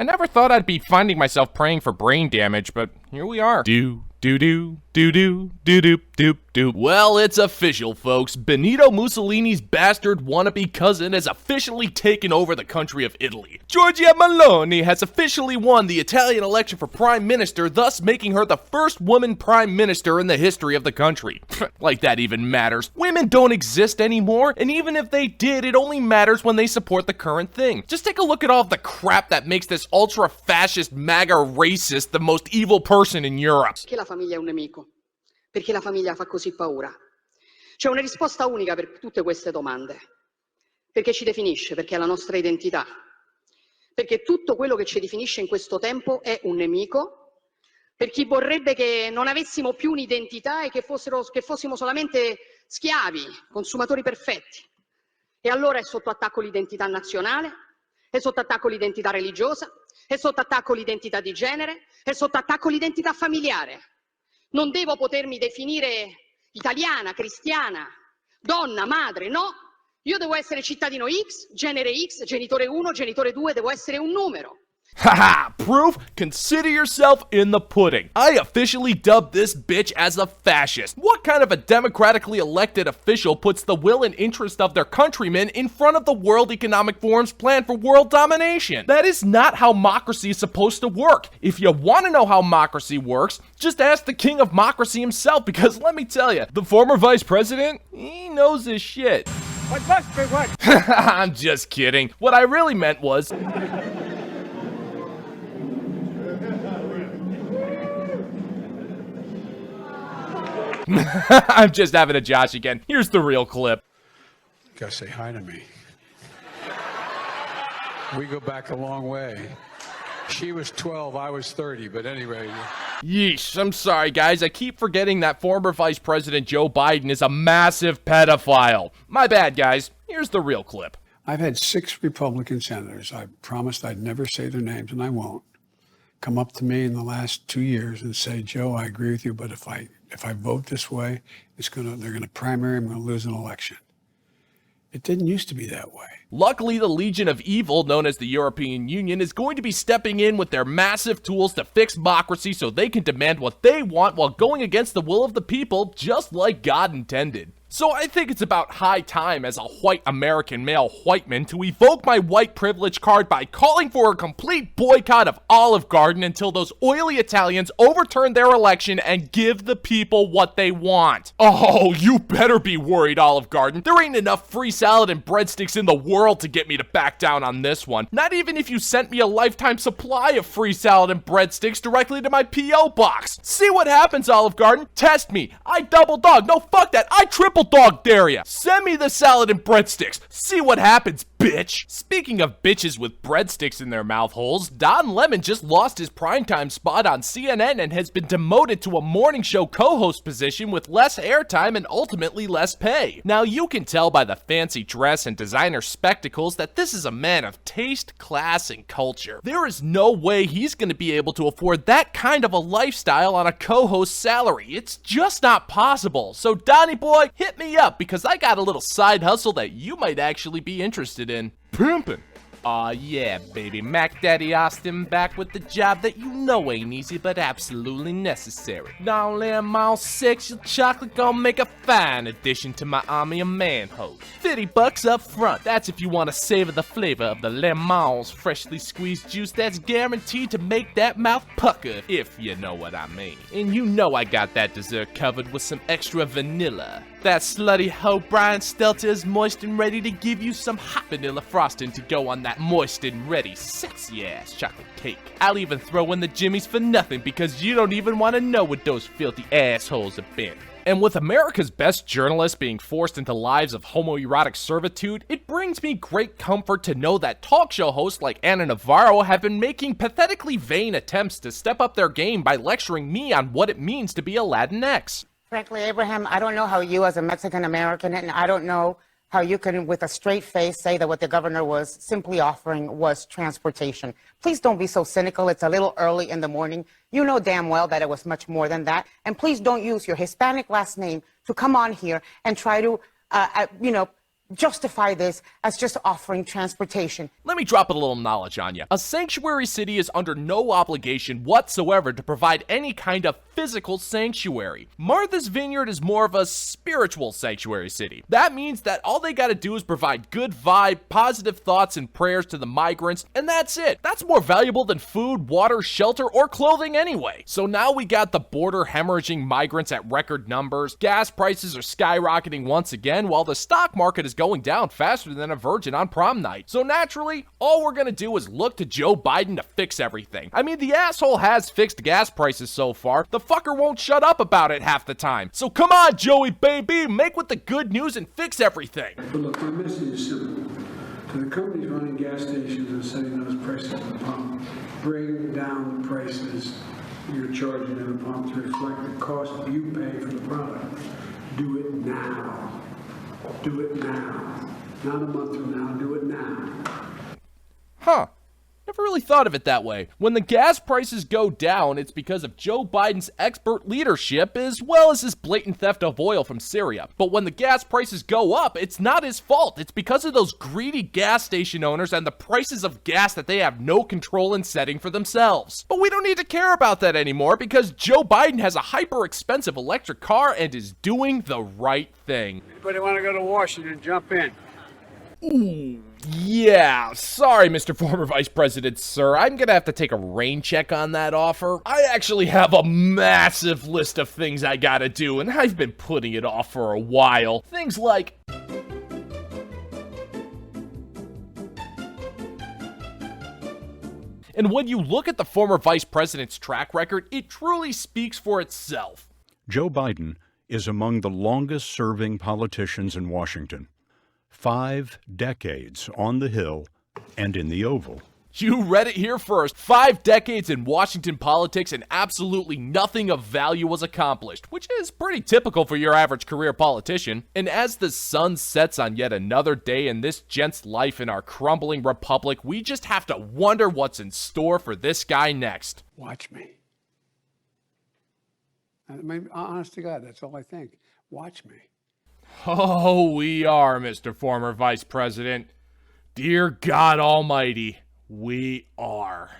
I never thought I'd be finding myself praying for brain damage, but here we are. Well, it's official, folks. Benito Mussolini's bastard wannabe cousin has officially taken over the country of Italy. Giorgia Meloni has officially won the Italian election for prime minister, thus making her the first woman prime minister in the history of the country. Like that even matters. Women don't exist anymore, and even if they did, it only matters when they support the current thing. Just take a look at all of the crap that makes this ultra-fascist MAGA racist the most evil person in Europe. Perché la famiglia è un nemico? Perché la famiglia fa così paura? C'è una risposta unica per tutte queste domande. Perché ci definisce, perché è la nostra identità. Perché tutto quello che ci definisce in questo tempo è un nemico. Per chi vorrebbe che non avessimo più un'identità e che fossimo solamente schiavi, consumatori perfetti. E allora è sotto attacco l'identità nazionale, è sotto attacco l'identità religiosa, è sotto attacco l'identità di genere, è sotto attacco l'identità familiare. Non devo potermi definire italiana, cristiana, donna, madre, no. Io devo essere cittadino X, genere X, genitore 1, genitore 2, devo essere un numero. Haha, proof? Consider yourself in the pudding. I officially dubbed this bitch as a fascist. What kind of a democratically elected official puts the will and interest of their countrymen in front of the World Economic Forum's plan for world domination? That is not how democracy is supposed to work. If you want to know how democracy works, just ask the king of democracy himself, because let me tell you, the former vice president, he knows his shit. What must be what? I'm just kidding. What I really meant was... I'm just having a Josh again. Here's the real clip. Gotta say hi to me. We go back a long way. She was 12, I was 30, but anyway. Yeesh, I'm sorry guys, I keep forgetting that former Vice President Joe Biden is a massive pedophile. My bad guys, here's the real clip. I've had 6 Republican senators, I promised I'd never say their names, and I won't, come up to me in the last 2 years and say, Joe, I agree with you, but if I vote this way, they're gonna primary, I'm gonna lose an election. It didn't used to be that way. Luckily, the Legion of Evil, known as the European Union, is going to be stepping in with their massive tools to fix democracy so they can demand what they want while going against the will of the people, just like God intended. So I think it's about high time as a white American male white man to evoke my white privilege card by calling for a complete boycott of Olive Garden until those oily Italians overturn their election and give the people what they want. Oh, you better be worried, Olive Garden. There ain't enough free salad and breadsticks in the world to get me to back down on this one. Not even if you sent me a lifetime supply of free salad and breadsticks directly to my P.O. box. See what happens, Olive Garden. Test me. I double dog. No, fuck that. I triple dog dare ya. Send me the salad and breadsticks. See what happens, bitch. Speaking of bitches with breadsticks in their mouth holes, Don Lemon just lost his primetime spot on CNN and has been demoted to a morning show co-host position with less airtime and ultimately less pay. Now you can tell by the fancy dress and designer spectacles that this is a man of taste, class, and culture. There is no way he's going to be able to afford that kind of a lifestyle on a co-host salary. It's just not possible. So Donnie boy, hit me up because I got a little side hustle that you might actually be interested in. Pimpin'. Aw yeah, baby, Mac Daddy Austin back with the job that you know ain't easy but absolutely necessary. Not only am I all sexual chocolate gonna make a fine addition to my army of man-hoes. $50 up front, that's if you want to savor the flavor of the lemon's freshly squeezed juice that's guaranteed to make that mouth pucker, if you know what I mean. And you know I got that dessert covered with some extra vanilla. That slutty hoe Brian Stelter is moist and ready to give you some hot vanilla frosting to go on that moist and ready sexy ass chocolate cake. I'll even throw in the jimmies for nothing because you don't even want to know what those filthy assholes have been. And with America's best journalists being forced into lives of homoerotic servitude, it brings me great comfort to know that talk show hosts like Ana Navarro have been making pathetically vain attempts to step up their game by lecturing me on what it means to be a Latinx. Frankly, Abraham, I don't know how you as a Mexican American, and I don't know how you can, with a straight face, say that what the governor was simply offering was transportation. Please don't be so cynical. It's a little early in the morning. You know damn well that it was much more than that. And please don't use your Hispanic last name to come on here and try to, justify this as just offering transportation. Let me drop a little knowledge on you. A sanctuary city is under no obligation whatsoever to provide any kind of physical sanctuary. Martha's Vineyard is more of a spiritual sanctuary city. That means that all they gotta do is provide good vibe, positive thoughts, and prayers to the migrants, and that's it. That's more valuable than food, water, shelter, or clothing anyway. So now we got the border hemorrhaging migrants at record numbers, gas prices are skyrocketing once again, while the stock market is going down faster than a virgin on prom night. So naturally, all we're gonna do is look to Joe Biden to fix everything. I mean, the asshole has fixed gas prices so far. The fucker won't shut up about it half the time. So come on, Joey baby, make with the good news and fix everything. But look, my message is simple. To the companies running gas stations and setting those prices at the pump, bring down the prices you're charging at the pump to reflect the cost you pay for the product. Do it now. Do it now. Not a month from now, do it now. Huh. Never really thought of it that way. When the gas prices go down, it's because of Joe Biden's expert leadership as well as his blatant theft of oil from Syria. But when the gas prices go up, it's not his fault. It's because of those greedy gas station owners and the prices of gas that they have no control in setting for themselves. But we don't need to care about that anymore because Joe Biden has a hyper expensive electric car and is doing the right thing. Anybody want to go to Washington? Jump in. Ooh, yeah. Sorry, Mr. Former Vice President, sir. I'm gonna have to take a rain check on that offer. I actually have a massive list of things I gotta do, and I've been putting it off for a while. Things like... And when you look at the former vice president's track record, it truly speaks for itself. Joe Biden is among the longest-serving politicians in Washington. 5 decades on the Hill and in the Oval. You read it here first. 5 decades in Washington politics and absolutely nothing of value was accomplished, which is pretty typical for your average career politician. And as the sun sets on yet another day in this gent's life in our crumbling republic, we just have to wonder what's in store for this guy next. Watch me. I mean, honest to God, that's all I think. Watch me. Oh, we are, Mr. Former Vice President. Dear God Almighty, we are.